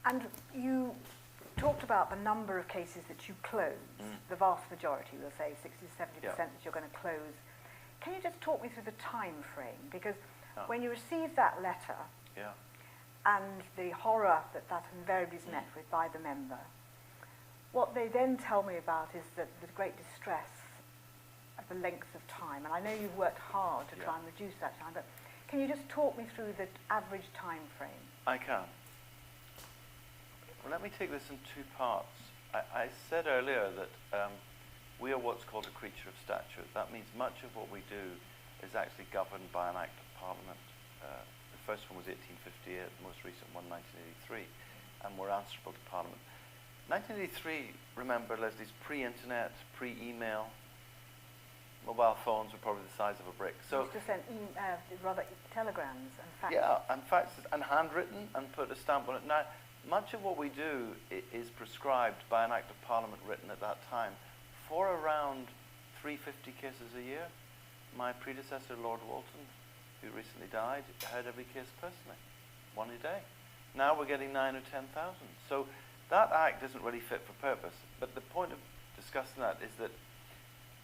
And you talked about the number of cases that you close, the vast majority, we'll say 60 to 70% that you're going to close. Can you just talk me through the time frame? Because when you receive that letter and the horror that that invariably is met with by the member, what they then tell me about is that the great distress at the length of time. And I know you've worked hard to try and reduce that time, but can you just talk me through the average time frame? I can. Well, let me take this in two parts. I said earlier that we are what's called a creature of statute. That means much of what we do is actually governed by an Act of Parliament. The first one was 1858, the most recent one 1983, and we're answerable to Parliament. 1983, remember, Leslie's pre-internet, pre-email. Mobile phones were probably the size of a brick. So you used to send rather telegrams and faxes. Yeah, and faxes, and handwritten, and put a stamp on it. Now, much of what we do is prescribed by an Act of Parliament written at that time for around 350 cases a year. My predecessor, Lord Walton, who recently died, heard every case personally, one a day. Now we're getting 9,000 or 10,000. So that Act isn't really fit for purpose. But the point of discussing that is that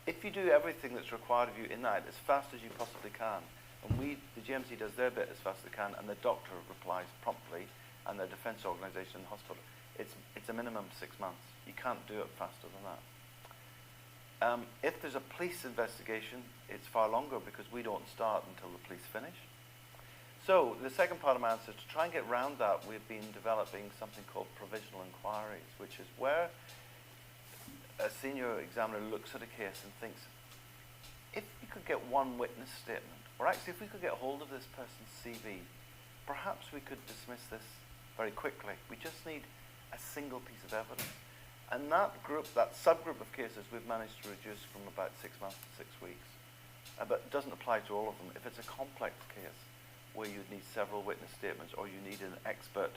if you do everything that's required of you in that as fast as you possibly can, and the GMC does their bit as fast as they can, and the doctor replies promptly, and the defence organisation in the hospital, it's a minimum of 6 months. You can't do it faster than that. If there's a police investigation, it's far longer because we don't start until the police finish. So the second part of my answer, to try and get round that, we've been developing something called provisional inquiries, which is where a senior examiner looks at a case and thinks, if we could get one witness statement, or actually if we could get hold of this person's CV, perhaps we could dismiss this very quickly. We just need a single piece of evidence. And that subgroup of cases, we've managed to reduce from about 6 months to 6 weeks. But it doesn't apply to all of them. If it's a complex case where you'd need several witness statements, or you need an expert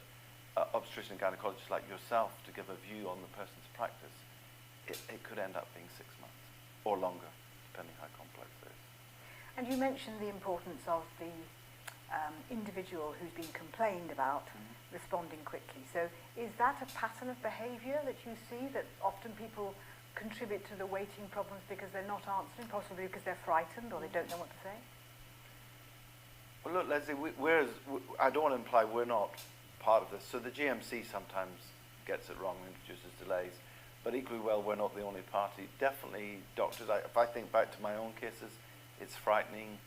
obstetrician and gynecologist like yourself to give a view on the person's practice, it could end up being 6 months or longer, depending how complex it is. And you mentioned the importance of the individual who's been complained about responding quickly. So is that a pattern of behaviour that you see, that often people contribute to the waiting problems because they're not answering, possibly because they're frightened or they don't know what to say? Well, look, Leslie, I don't want to imply we're not part of this. So the GMC sometimes gets it wrong and introduces delays. But equally well, we're not the only party. Definitely doctors, if I think back to my own cases, it's frightening.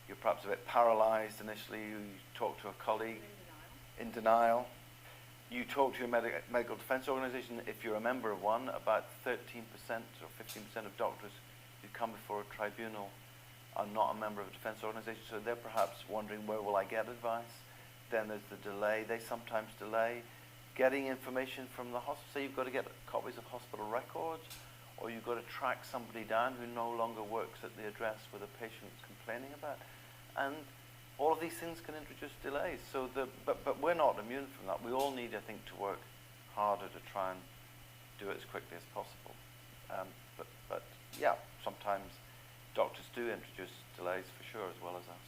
You're perhaps a bit paralysed initially. You talk to a colleague in denial. You talk to your medical defence organisation. If you're a member of one, about 13% or 15% of doctors who come before a tribunal are not a member of a defence organisation. So they're perhaps wondering, where will I get advice? Then there's the delay. They sometimes delay getting information from the hospital. So you've got to get copies of hospital records, or you've got to track somebody down who no longer works at the address where the patient's complaining about. And all of these things can introduce delays. So but we're not immune from that. We all need, I think, to work harder to try and do it as quickly as possible. But yeah, sometimes doctors do introduce delays for sure, as well as us.